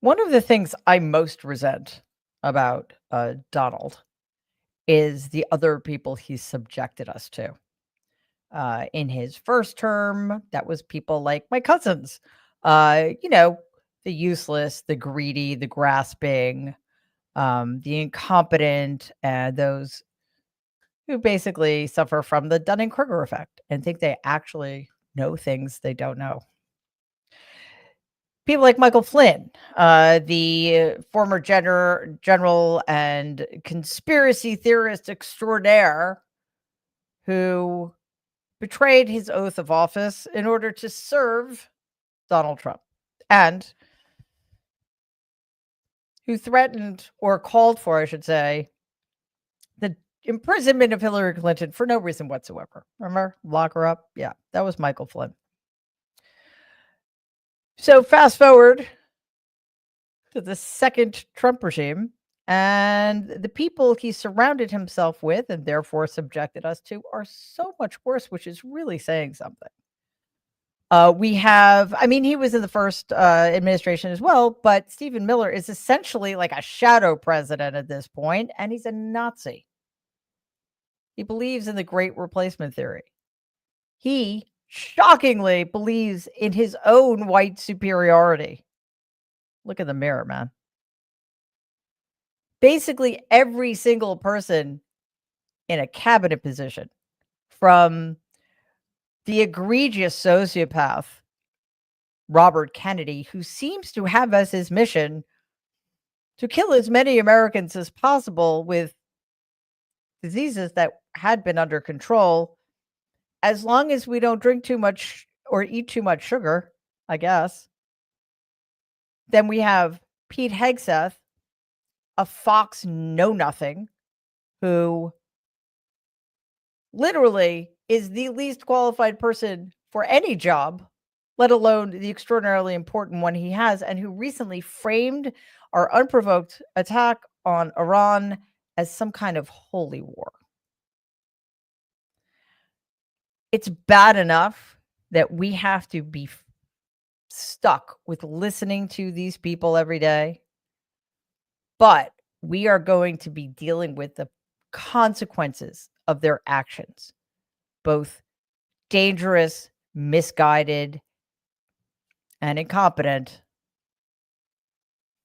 One of the things I most resent about Donald is the other people he's subjected us to. In his first term, that was people like my cousins, the useless, the greedy, the grasping, the incompetent, and those who basically suffer from the Dunning-Kruger effect and think they actually know things they don't know. People like Michael Flynn, the former general and conspiracy theorist extraordinaire who betrayed his oath of office in order to serve Donald Trump, and who threatened or called for, I should say, the imprisonment of Hillary Clinton for no reason whatsoever. Remember? Lock her up? Yeah, that was Michael Flynn. So fast forward to the second Trump regime, and the people he surrounded himself with and therefore subjected us to are so much worse, which is really saying something. He was in the first administration as well, but Stephen Miller is essentially like a shadow president at this point, and he's a Nazi. He believes in the great replacement theory. He shockingly believes in his own white superiority. Look in the mirror, man. Basically, every single person in a cabinet position, from the egregious sociopath Robert Kennedy, who seems to have as his mission to kill as many Americans as possible with diseases that had been under control, as long as we don't drink too much or eat too much sugar, I guess. Then we have Pete Hegseth, a Fox know-nothing, who literally is the least qualified person for any job, let alone the extraordinarily important one he has, and who recently framed our unprovoked attack on Iran as some kind of holy war. It's bad enough that we have to be stuck with listening to these people every day, but we are going to be dealing with the consequences of their actions, both dangerous, misguided, and incompetent,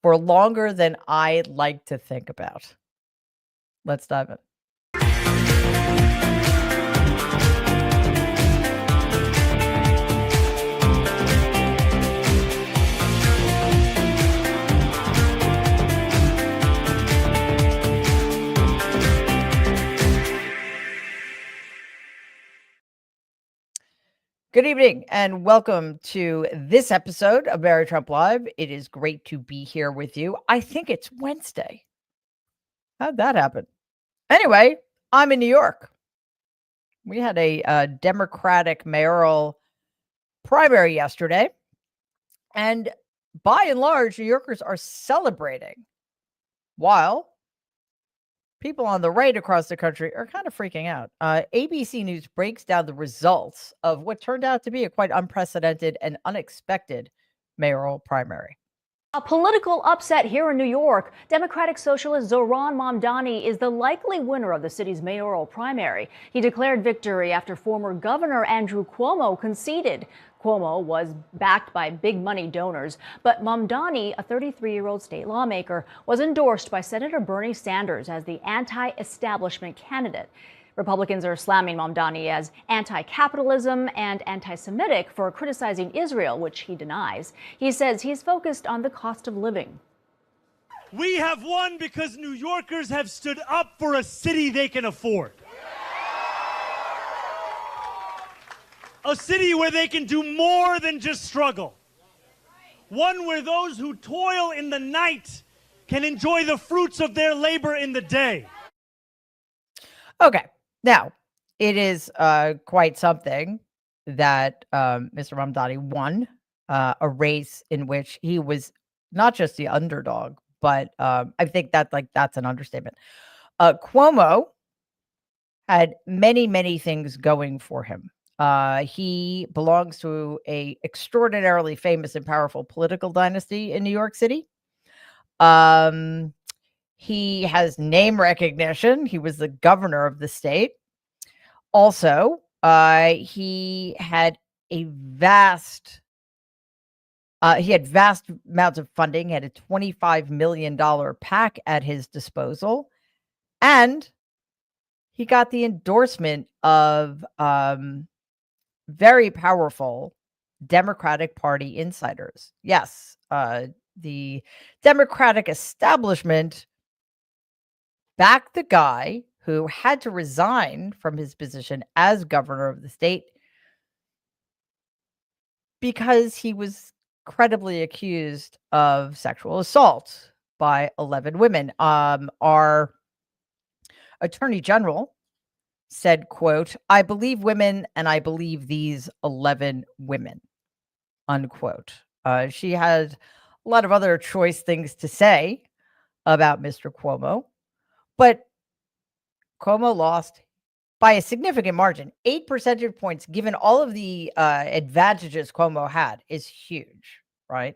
for longer than I like to think about. Let's dive in. Good evening and welcome to this episode of Barry Trump Live. It is great to be here with you. I think it's Wednesday. How'd that happen? Anyway, I'm in New York. We had a Democratic mayoral primary yesterday, and by and large, New Yorkers are celebrating, while people on the right across the country are kind of freaking out. ABC News breaks down the results of what turned out to be a quite unprecedented and unexpected mayoral primary. A political upset here in New York. Democratic socialist Zohran Mamdani is the likely winner of the city's mayoral primary. He declared victory after former Governor Andrew Cuomo conceded. Cuomo was backed by big money donors, but Mamdani, a 33-year-old state lawmaker, was endorsed by Senator Bernie Sanders as the anti-establishment candidate. Republicans are slamming Mamdani as anti-capitalism and anti-Semitic for criticizing Israel, which he denies. He says he's focused on the cost of living. We have won because New Yorkers have stood up for a city they can afford. A city where they can do more than just struggle. One where those who toil in the night can enjoy the fruits of their labor in the day. Okay. Now, it is quite something that Mr. Mamdani won a race in which he was not just the underdog, but I think that that's an understatement. Cuomo had many, many things going for him. He belongs to a extraordinarily famous and powerful political dynasty in New York City. He has name recognition. He was the governor of the state. Also, he had vast amounts of funding. He had a $25 million PAC at his disposal. And he got the endorsement of very powerful Democratic Party insiders. Yes, the Democratic establishment backed the guy who had to resign from his position as governor of the state because he was credibly accused of sexual assault by 11 women. Our attorney general said, quote, "I believe women and I believe these 11 women," unquote. She had a lot of other choice things to say about Mr. Cuomo, but Cuomo lost by a significant margin. 8 percentage points, given all of the advantages Cuomo had, is huge, right?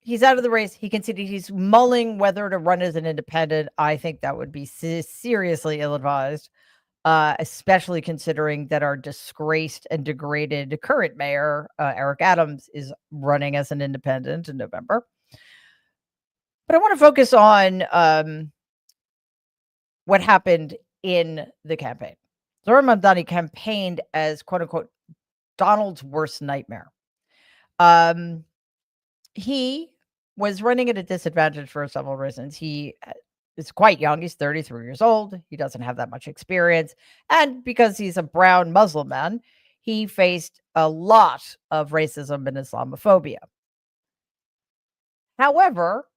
He's out of the race. He conceded he's mulling whether to run as an independent. I think that would be seriously ill-advised, especially considering that our disgraced and degraded current mayor, Eric Adams, is running as an independent in November. But I want to focus on what happened in the campaign. Zohran Mamdani campaigned as, quote unquote, Donald's worst nightmare. He was running at a disadvantage for several reasons. He is quite young. He's 33 years old. He doesn't have that much experience. And because he's a brown Muslim man, he faced a lot of racism and Islamophobia. However,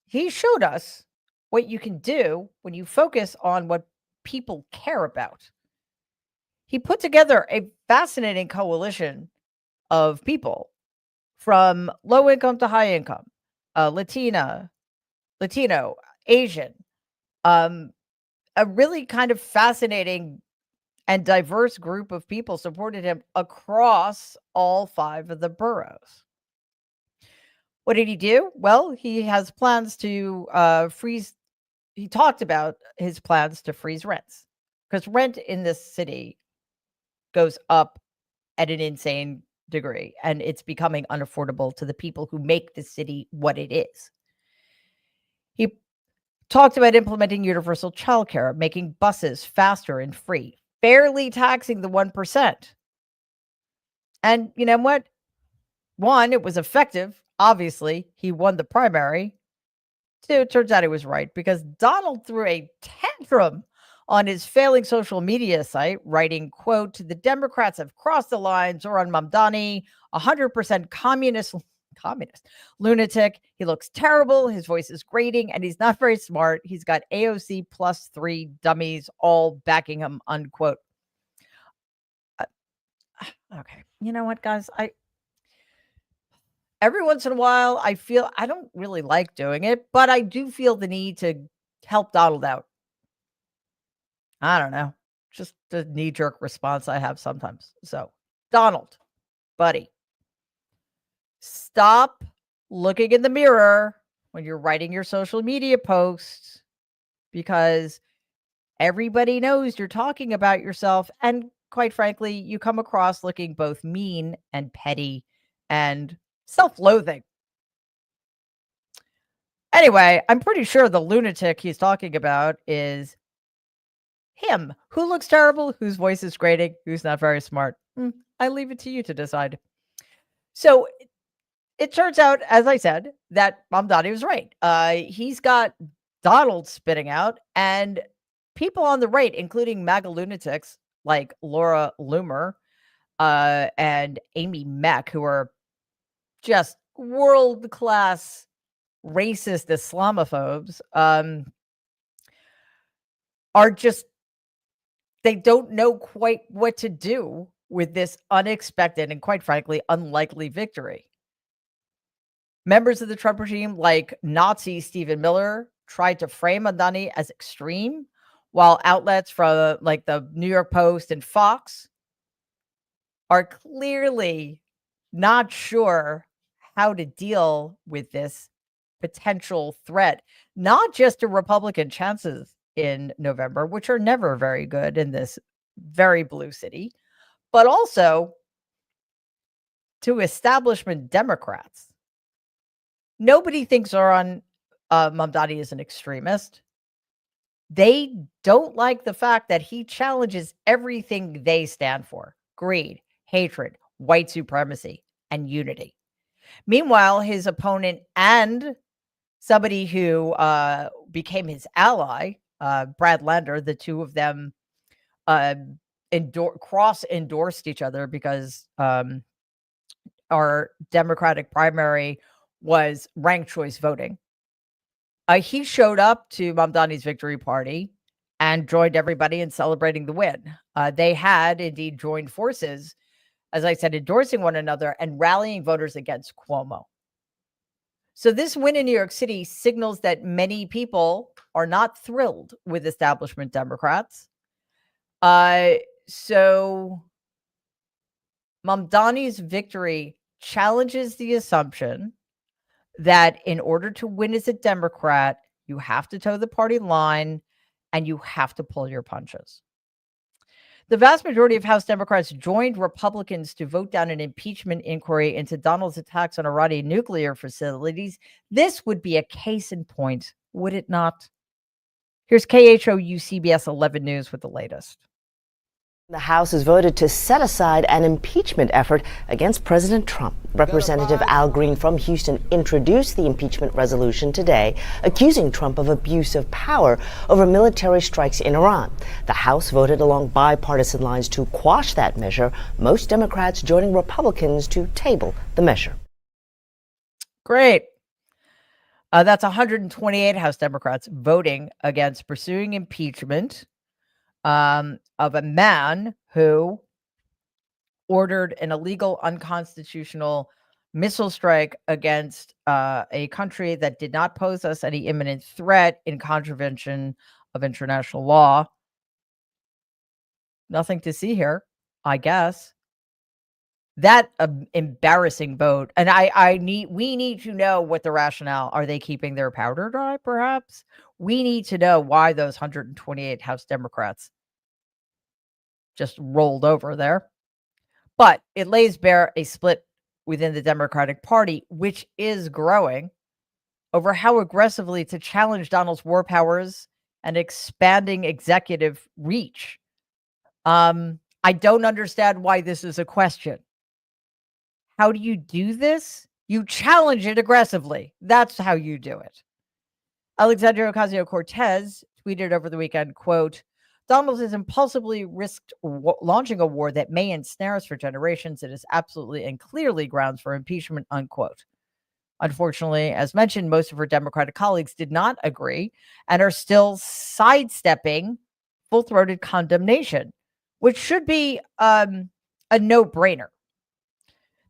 he showed us what you can do when you focus on what people care about. He put together a fascinating coalition of people from low income to high income, Latino, Asian, a really kind of fascinating and diverse group of people supported him across all 5 of the boroughs. What did he do? Well, he has plans to freeze. He talked about his plans to freeze rents because rent in this city goes up at an insane degree, and it's becoming unaffordable to the people who make the city what it is. He talked about implementing universal childcare, making buses faster and free, fairly taxing the 1%. And you know what? One, it was effective. Obviously, he won the primary. 2, it turns out he was right because Donald threw a tantrum on his failing social media site, writing, quote, "The Democrats have crossed the line. Zohran Mamdani, 100% communist lunatic. He looks terrible. His voice is grating, and he's not very smart. He's got AOC plus 3 dummies all backing him," unquote. Okay. You know what, guys? Every once in a while, I feel I don't really like doing it, but I do feel the need to help Donald out. I don't know. Just a knee-jerk response I have sometimes. So, Donald, buddy, stop looking in the mirror when you're writing your social media posts because everybody knows you're talking about yourself. And quite frankly, you come across looking both mean and petty and self-loathing. Anyway, I'm pretty sure the lunatic he's talking about is him. Who looks terrible, whose voice is grating, who's not very smart. I leave it to you to decide. So it turns out, as I said, that Mamdani was right. He's got Donald spitting out, and people on the right, including MAGA lunatics like Laura Loomer and Amy Mack, who are just world-class racist Islamophobes, are just, they don't know quite what to do with this unexpected and, quite frankly, unlikely victory. Members of the Trump regime, like Nazi Stephen Miller, tried to frame Mamdani as extreme, while outlets from like the New York Post and Fox are clearly not sure how to deal with this potential threat, not just to Republican chances in November, which are never very good in this very blue city, but also to establishment Democrats. Nobody thinks Zoran Mamdani is an extremist. They don't like the fact that he challenges everything they stand for: greed, hatred, white supremacy, and unity. Meanwhile, his opponent and somebody who became his ally, Brad Lander, the two of them cross-endorsed each other because our Democratic primary was ranked choice voting. He showed up to Mamdani's victory party and joined everybody in celebrating the win. They had indeed joined forces, as I said, endorsing one another and rallying voters against Cuomo. So this win in New York City signals that many people are not thrilled with establishment Democrats. So Mamdani's victory challenges the assumption that in order to win as a Democrat, you have to toe the party line and you have to pull your punches. The vast majority of House Democrats joined Republicans to vote down an impeachment inquiry into Donald's attacks on Iranian nuclear facilities. This would be a case in point, would it not? Here's KHOU CBS 11 News with the latest. The House has voted to set aside an impeachment effort against President Trump. Representative Al Green from Houston introduced the impeachment resolution today, accusing Trump of abuse of power over military strikes in Iran. The House voted along bipartisan lines to quash that measure, most Democrats joining Republicans to table the measure. Great. That's 128 House Democrats voting against pursuing impeachment of a man who ordered an illegal, unconstitutional missile strike against a country that did not pose us any imminent threat in contravention of international law. Nothing to see here, I guess. That embarrassing vote, and we need to know what the rationale. Are they keeping their powder dry? Perhaps we need to know why those 128 House Democrats just rolled over there. But it lays bare a split within the Democratic Party, which is growing, over how aggressively to challenge Donald's war powers and expanding executive reach. I don't understand why this is a question. How do you do this? You challenge it aggressively. That's how you do it. Alexandria Ocasio-Cortez tweeted over the weekend, quote, Donald has impulsively risked launching a war that may ensnare us for generations. It is absolutely and clearly grounds for impeachment, unquote. Unfortunately, as mentioned, most of her Democratic colleagues did not agree and are still sidestepping full-throated condemnation, which should be a no-brainer.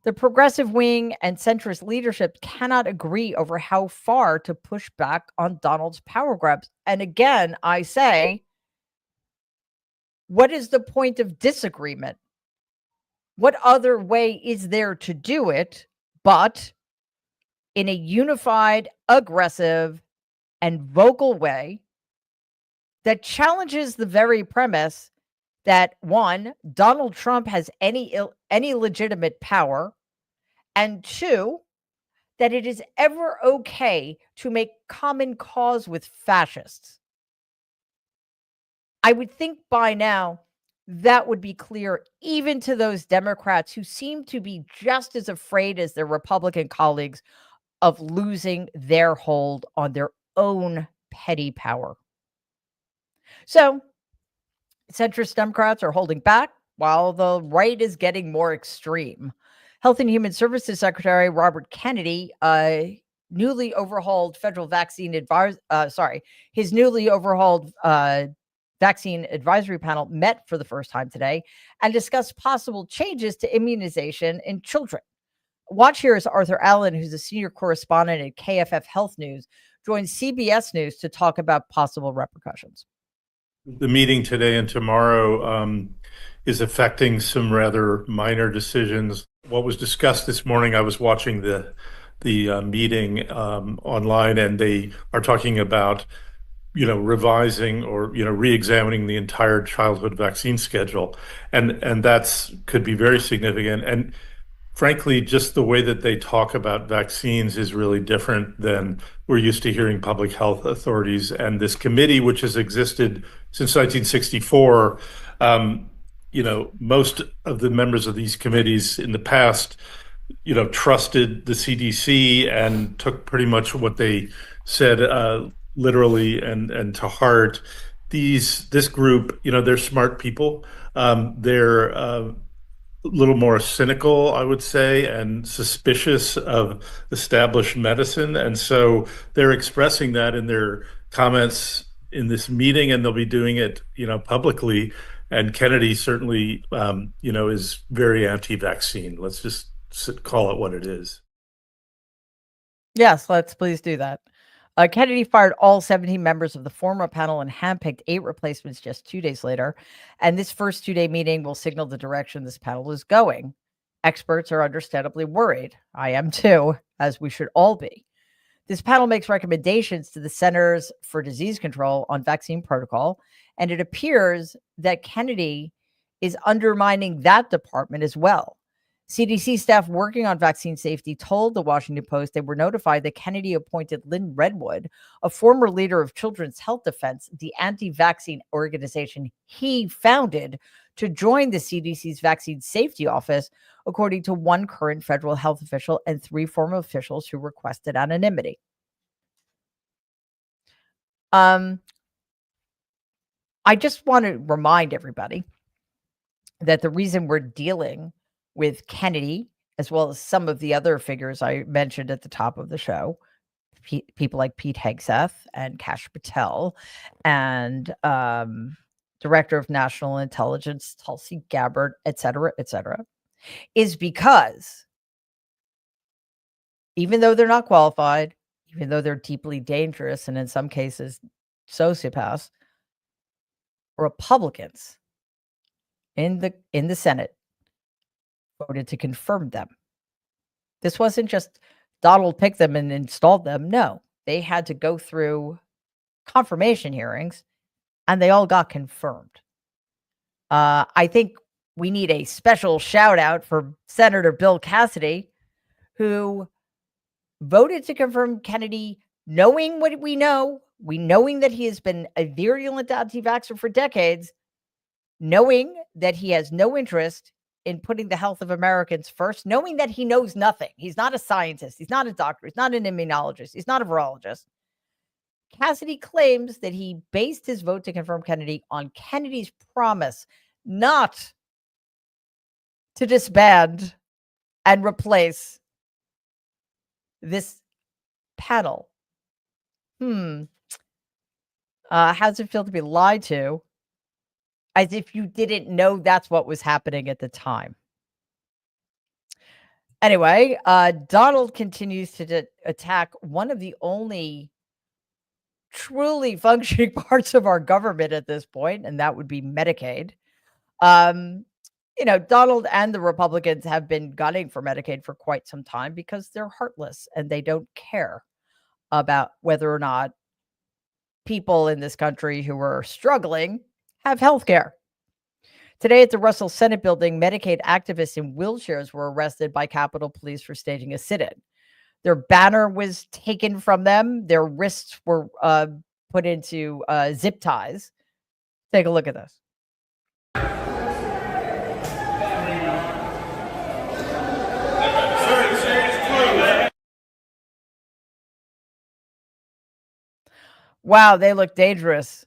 The progressive wing and centrist leadership cannot agree over how far to push back on Donald's power grabs. And again, I say, what is the point of disagreement? What other way is there to do it but in a unified, aggressive, and vocal way that challenges the very premise that, one, Donald Trump has any legitimate power, and two, that it is ever okay to make common cause with fascists. I would think by now that would be clear even to those Democrats who seem to be just as afraid as their Republican colleagues of losing their hold on their own petty power. So, centrist Democrats are holding back while the right is getting more extreme. Health and Human Services Secretary Robert Kennedy, newly overhauled federal vaccine his newly overhauled vaccine advisory panel met for the first time today and discussed possible changes to immunization in children. Watch here as Arthur Allen, who's a senior correspondent at KFF Health News, joins CBS News to talk about possible repercussions. The meeting today and tomorrow is affecting some rather minor decisions what was discussed this morning. I was watching the meeting online, and they are talking about revising or re-examining the entire childhood vaccine schedule, and that's could be very significant. And frankly, just the way that they talk about vaccines is really different than we're used to hearing public health authorities. And this committee, which has existed since 1964, most of the members of these committees in the past, trusted the CDC and took pretty much what they said literally and to heart. This group, they're smart people. They're little more cynical, I would say, and suspicious of established medicine. And so they're expressing that in their comments in this meeting, and they'll be doing it, publicly. And Kennedy certainly, is very anti-vaccine. Let's just call it what it is. Yes, let's please do that. Kennedy fired all 17 members of the former panel and handpicked 8 replacements just 2 days later. And this first 2-day meeting will signal the direction this panel is going. Experts are understandably worried. I am too, as we should all be. This panel makes recommendations to the Centers for Disease Control on vaccine protocol, and it appears that Kennedy is undermining that department as well. CDC staff working on vaccine safety told the Washington Post they were notified that Kennedy appointed Lynn Redwood, a former leader of Children's Health Defense, the anti-vaccine organization he founded, to join the CDC's vaccine safety office, according to one current federal health official and 3 former officials who requested anonymity. I just want to remind everybody that the reason we're dealing with Kennedy, as well as some of the other figures I mentioned at the top of the show, people like Pete Hegseth and Kash Patel, and Director of National Intelligence Tulsi Gabbard, et cetera, is because even though they're not qualified, even though they're deeply dangerous and in some cases sociopaths, Republicans in the Senate voted to confirm them. This wasn't just Donald picked them and installed them. No, they had to go through confirmation hearings, and they all got confirmed. I think we need a special shout out for Senator Bill Cassidy, who voted to confirm Kennedy, knowing what we know, knowing that he has been a virulent anti-vaxxer for decades, knowing that he has no interest in putting the health of Americans first, knowing that he knows nothing. He's not a scientist. He's not a doctor. He's not an immunologist. He's not a virologist. Cassidy claims that he based his vote to confirm Kennedy on Kennedy's promise not to disband and replace this panel. How does it feel to be lied to? As if you didn't know that's what was happening at the time. Anyway, Donald continues to attack one of the only truly functioning parts of our government at this point, and that would be Medicaid. Donald and the Republicans have been gunning for Medicaid for quite some time because they're heartless and they don't care about whether or not people in this country who are struggling have health care. Today at the Russell Senate building, Medicaid activists in wheelchairs were arrested by Capitol Police for staging a sit-in. Their banner was taken from them. Their wrists were put into zip ties. Take a look at this. Wow, they look dangerous.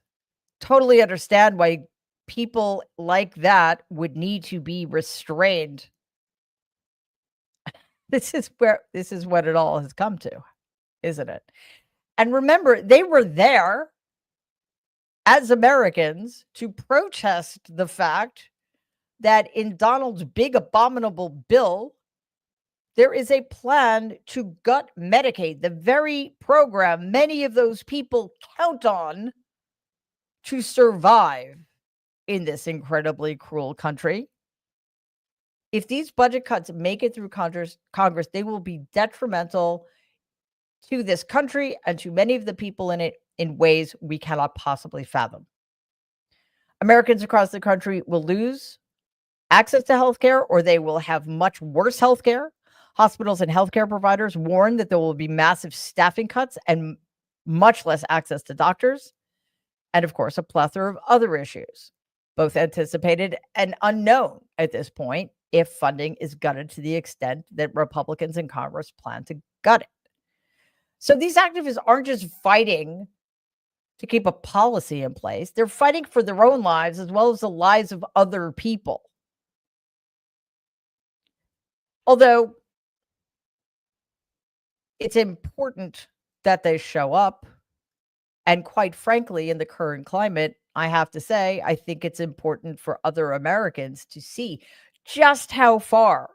Totally understand why people like that would need to be restrained. This is what it all has come to, isn't it? And remember, they were there as Americans to protest the fact that in Donald's big abominable bill, there is a plan to gut Medicaid, the very program many of those people count on to survive in this incredibly cruel country. If these budget cuts make it through Congress, they will be detrimental to this country and to many of the people in it in ways we cannot possibly fathom. Americans across the country will lose access to healthcare, or they will have much worse healthcare. Hospitals and healthcare providers warn that there will be massive staffing cuts and much less access to doctors. And of course, a plethora of other issues, both anticipated and unknown at this point, if funding is gutted to the extent that Republicans in Congress plan to gut it. So these activists aren't just fighting to keep a policy in place, they're fighting for their own lives as well as the lives of other people. Although it's important that they show up. And quite frankly, in the current climate, I have to say, I think it's important for other Americans to see just how far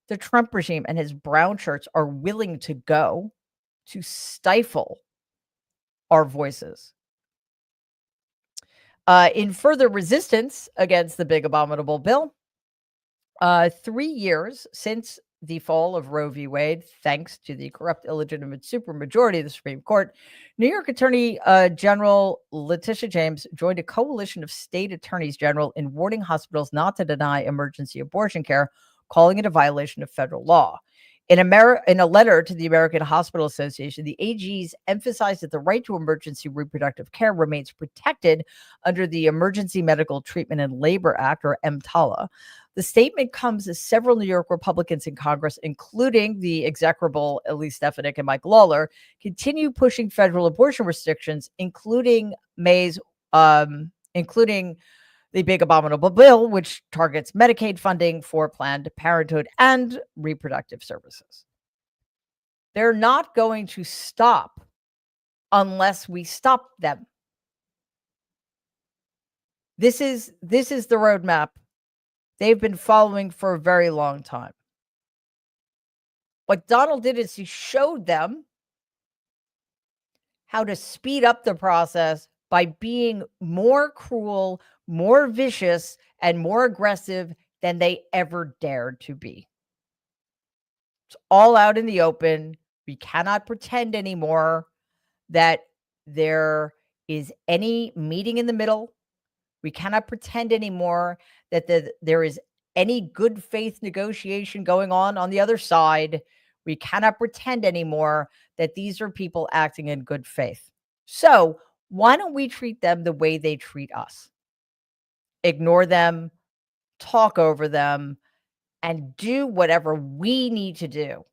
the Trump regime and his brown shirts are willing to go to stifle our voices. In further resistance against the big abominable bill, 3 years since the fall of Roe v. Wade, thanks to the corrupt, illegitimate supermajority of the Supreme Court, New York Attorney General Letitia James joined a coalition of state attorneys general in warning hospitals not to deny emergency abortion care, calling it a violation of federal law. In a letter to the American Hospital Association, the AGs emphasized that the right to emergency reproductive care remains protected under the Emergency Medical Treatment and Labor Act, or EMTALA. The statement comes as several New York Republicans in Congress, including the execrable Elise Stefanik and Mike Lawler, continue pushing federal abortion restrictions, including including the big abominable bill, which targets Medicaid funding for Planned Parenthood and reproductive services. They're not going to stop unless we stop them. This is the roadmap they've been following for a very long time. What Donald did is he showed them how to speed up the process by being more cruel, more vicious, and more aggressive than they ever dared to be. It's all out in the open. We cannot pretend anymore that there is any meeting in the middle. We cannot pretend anymore that there is any good faith negotiation going on the other side. We cannot pretend anymore that these are people acting in good faith. So why don't we treat them the way they treat us? Ignore them, talk over them, and do whatever we need to do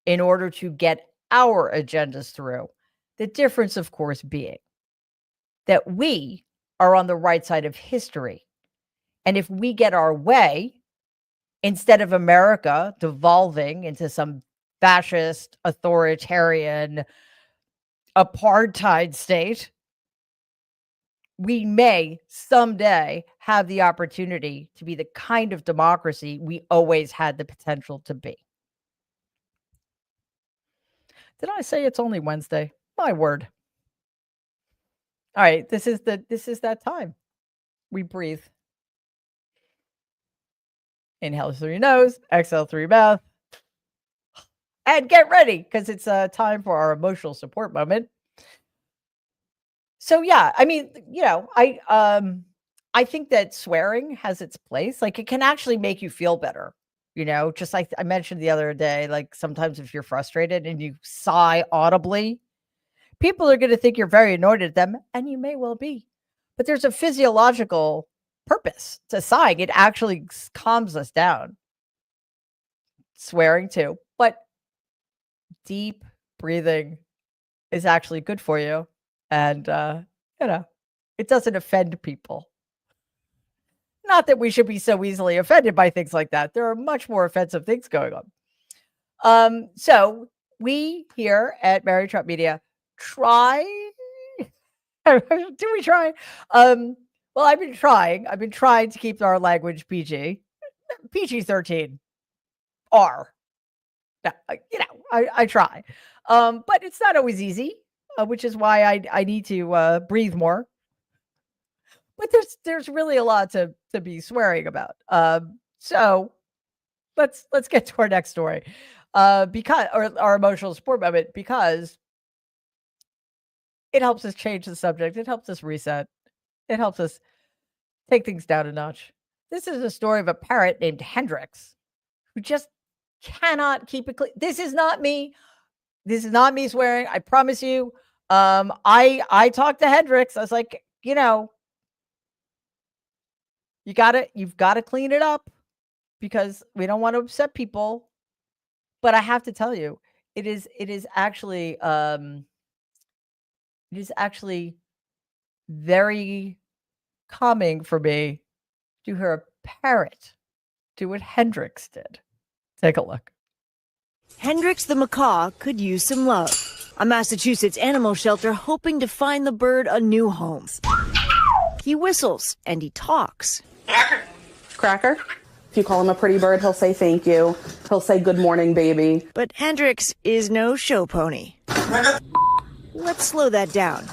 in order to get our agendas through. The difference, of course, being that we are on the right side of history. And if we get our way, instead of America devolving into some fascist, authoritarian, apartheid state, we may someday have the opportunity to be the kind of democracy we always had the potential to be. Did I say it's only Wednesday? My word. All right, this is that time. We breathe. Inhale through your nose, exhale through your mouth. And get ready, because it's time for our emotional support moment. So yeah, I mean, I think that swearing has its place. Like, it can actually make you feel better. Just like I mentioned the other day, like sometimes if you're frustrated and you sigh audibly, people are going to think you're very annoyed at them, and you may well be. But there's a physiological purpose to sighing. It actually calms us down. Swearing too, but deep breathing is actually good for you. And, it doesn't offend people. Not that we should be so easily offended by things like that. There are much more offensive things going on. So we here at Mary Trump Media try. Do we try? Well, I've been trying. I've been trying to keep our language PG. PG-13. R. I try. But it's not always easy, which is why I need to breathe more. But there's really a lot to be swearing about. So let's get to our next story. Because or our emotional support moment, because it helps us change the subject. It helps us reset. It helps us take things down a notch. This is a story of a parrot named Hendrix who just cannot keep it clean. This is not me. This is not me swearing. I promise you. I talked to Hendrix. I was like, you've got to clean it up because we don't want to upset people. But I have to tell you, it is actually very calming for me to hear a parrot do what Hendrix did. Take a look. Hendrix the macaw could use some love. A Massachusetts animal shelter hoping to find the bird a new home. He whistles and he talks. Cracker. If you call him a pretty bird, he'll say thank you. He'll say good morning, baby. But Hendrix is no show pony. Let's slow that down.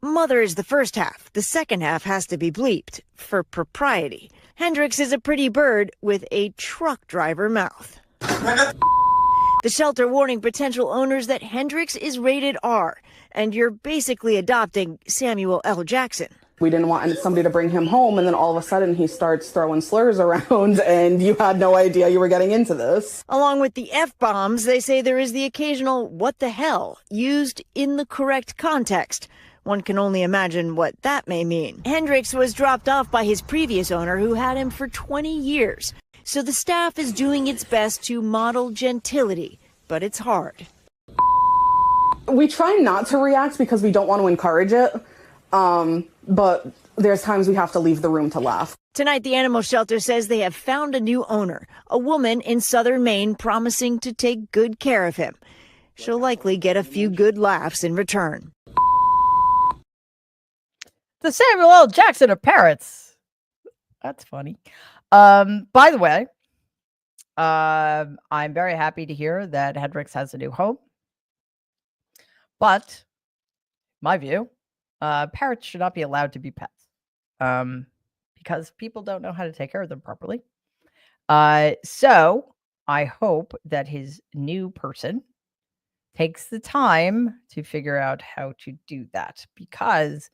Mother is the first half. The second half has to be bleeped for propriety. Hendrix is a pretty bird with a truck driver mouth. The shelter warning potential owners that Hendrix is rated R, and you're basically adopting Samuel L. Jackson. We didn't want somebody to bring him home, and then all of a sudden he starts throwing slurs around, and you had no idea you were getting into this. Along with the F-bombs, they say there is the occasional what the hell used in the correct context. One can only imagine what that may mean. Hendrix was dropped off by his previous owner who had him for 20 years. So the staff is doing its best to model gentility, but it's hard. We try not to react because we don't want to encourage it, but there's times we have to leave the room to laugh. Tonight, the animal shelter says they have found a new owner, a woman in southern Maine promising to take good care of him. She'll likely get a few good laughs in return. The Samuel L. Jackson of parrots. That's funny. By the way, I'm very happy to hear that Hendrix has a new home. But my view, parrots should not be allowed to be pets because people don't know how to take care of them properly. So I hope that his new person takes the time to figure out how to do that, because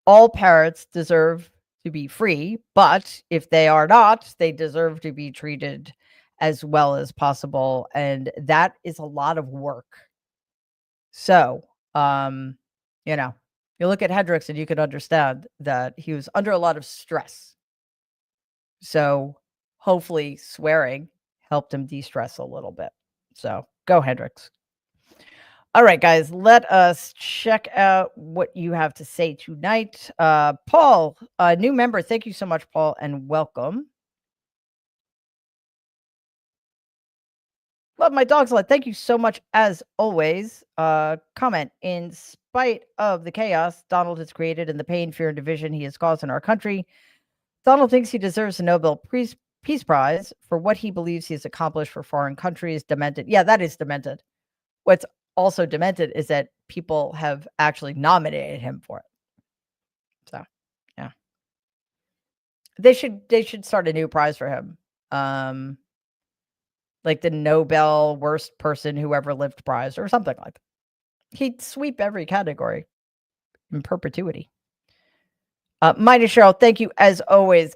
all parrots deserve to be free, but if they are not, they deserve to be treated as well as possible. And that is a lot of work. So, you look at Hendrix and you can understand that he was under a lot of stress. So hopefully swearing helped him de-stress a little bit. So go Hendrix. All right, guys, let us check out what you have to say tonight. Paul, a new member. Thank you so much, Paul, and welcome. Love my dogs a lot. Thank you so much, as always. Comment: in spite of the chaos Donald has created and the pain, fear, and division he has caused in our country, Donald thinks he deserves a Nobel Peace Prize for what he believes he has accomplished for foreign countries. Demented. Yeah, that is demented. What's also demented is that people have actually nominated him for it. So, yeah. They should start a new prize for him. Like the Nobel Worst Person Who Ever Lived Prize or something like that. He'd sweep every category in perpetuity. Mighty Cheryl, thank you as always.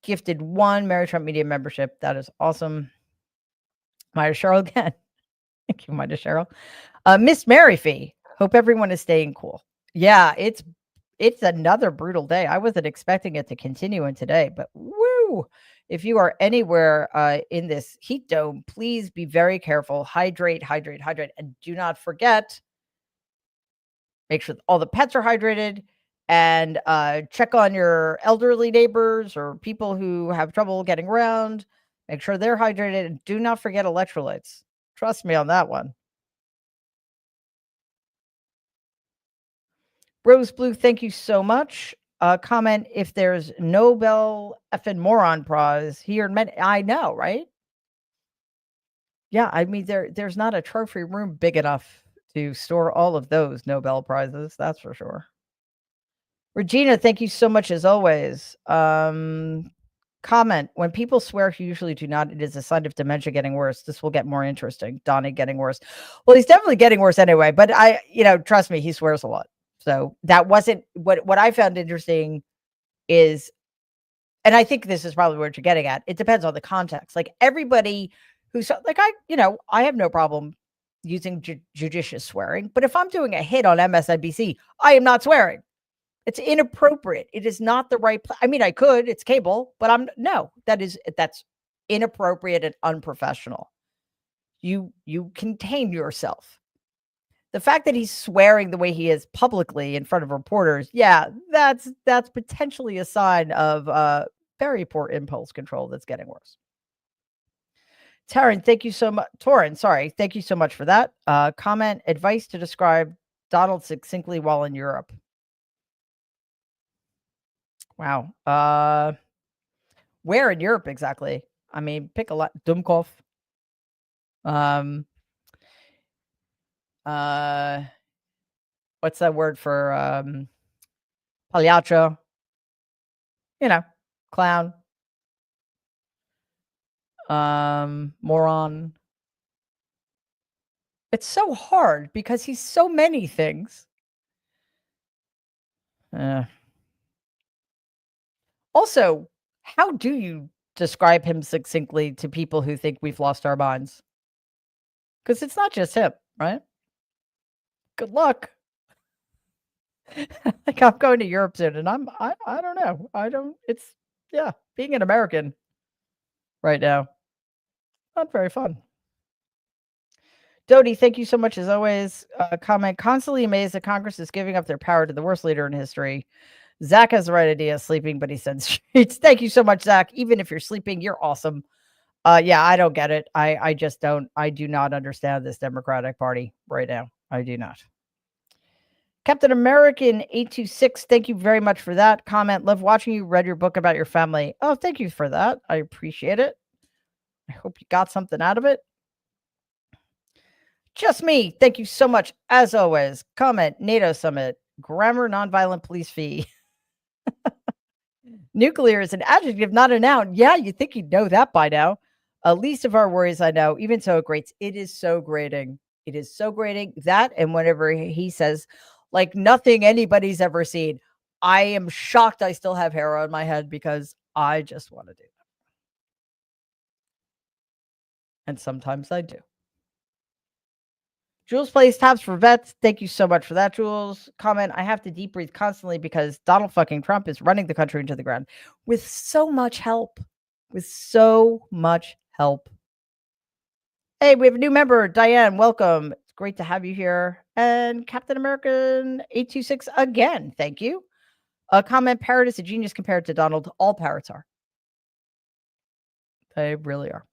Gifted 1 Mary Trump Media membership. That is awesome. Mighty Cheryl again. Thank you, Mighty Cheryl. Miss Mary Fee, hope everyone is staying cool. Yeah, it's another brutal day. I wasn't expecting it to continue in today, but woo! If you are anywhere in this heat dome, please be very careful. Hydrate, hydrate, hydrate. And do not forget, make sure all the pets are hydrated, and check on your elderly neighbors or people who have trouble getting around. Make sure they're hydrated, and do not forget electrolytes. Trust me on that one. Rose Blue, thank you so much. Comment: if there's Nobel effing moron prize here in I know, right? Yeah, I mean there's not a trophy room big enough to store all of those Nobel prizes, that's for sure. Regina, thank you so much as always. Comment, when people swear who usually do not, it is a sign of dementia getting worse. This will get more interesting. Donnie getting worse. Well, he's definitely getting worse anyway, but trust me, he swears a lot. So that wasn't what I found interesting is, and I think this is probably what you're getting at. It depends on the context. Like everybody who's like, I have no problem using judicious swearing, but if I'm doing a hit on MSNBC, I am not swearing. It's inappropriate. It is not the right. I mean, I could. It's cable, but that's inappropriate and unprofessional. You contain yourself. The fact that he's swearing the way he is publicly in front of reporters, yeah, that's potentially a sign of very poor impulse control that's getting worse. Taryn, thank you so much. Torin, sorry, thank you so much for that. Comment, advice to describe Donald succinctly while in Europe. Wow. Where in Europe exactly? I mean, pick a lot. Dumkov. What's that word for pagliaccio? Clown. Moron. It's so hard because he's so many things. Also, how do you describe him succinctly to people who think we've lost our minds? Because it's not just him, right? Good luck. Like I'm going to Europe soon, and I don't know. Being an American right now, not very fun. Dodie, thank you so much as always. Comment, constantly amazed that Congress is giving up their power to the worst leader in history. Zach has the right idea, sleeping, but he sends streets. Thank you so much, Zach. Even if you're sleeping, you're awesome. Yeah, I don't get it. I just don't. I do not understand this Democratic Party right now. I do not. Captain American 826, thank you very much for that comment. Love watching you. Read your book about your family. Oh, thank you for that. I appreciate it. I hope you got something out of it. Just me. Thank you so much. As always, comment, NATO summit, grammar, nonviolent police fee. Nuclear is an adjective, not a noun. Yeah, you'd think you'd know that by now. Least of our worries, I know. Even so, it grates. It is so grating. It is so grating. That, and whenever he says, like nothing anybody's ever seen, I am shocked I still have hair on my head because I just want to do that. And sometimes I do. Jules plays tabs for vets. Thank you so much for that, Jules. Comment, I have to deep breathe constantly because Donald fucking Trump is running the country into the ground with so much help. With so much help. Hey, we have a new member, Diane. Welcome. It's great to have you here. And Captain American 826 again. Thank you. Comment, parrot is a genius compared to Donald. All parrots are. They really are.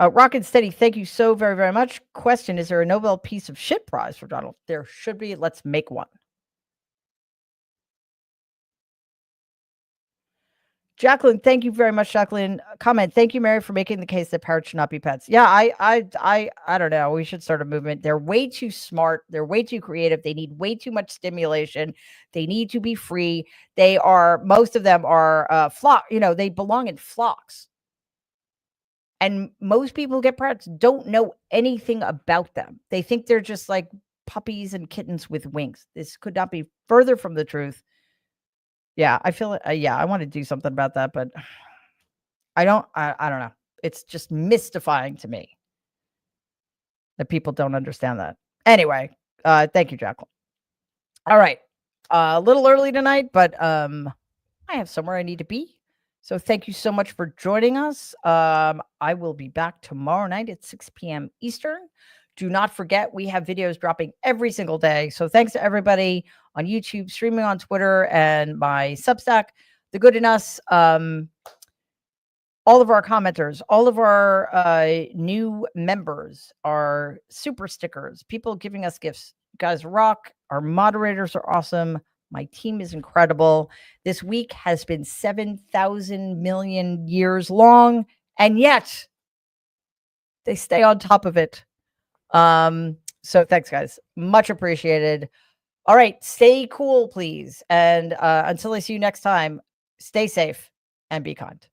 Rock and Steady, thank you so very, very much. Question, is there a Nobel piece of shit prize for Donald? There should be. Let's make one. Jacqueline, thank you very much, Jacqueline. Comment, thank you, Mary, for making the case that parrots should not be pets. Yeah, I don't know. We should start a movement. They're way too smart. They're way too creative. They need way too much stimulation. They need to be free. Most of them are flock. They belong in flocks. And most people who get parrots don't know anything about them. They think they're just like puppies and kittens with wings. This could not be further from the truth. Yeah, I feel it. I want to do something about that, but I don't know. It's just mystifying to me that people don't understand that. Anyway, thank you, Jacqueline. All right. A little early tonight, but I have somewhere I need to be. So thank you so much for joining us. I will be back tomorrow night at 6 p.m. Eastern. Do not forget, we have videos dropping every single day. So thanks to everybody on YouTube, streaming on Twitter, and my Substack, The Good in Us. All of our commenters, all of our new members, our super stickers, people giving us gifts. You guys rock. Our moderators are awesome. My team is incredible. This week has been 7,000 million years long, and yet they stay on top of it. So thanks, guys. Much appreciated. All right, stay cool, please. And until I see you next time, Stay safe and be kind.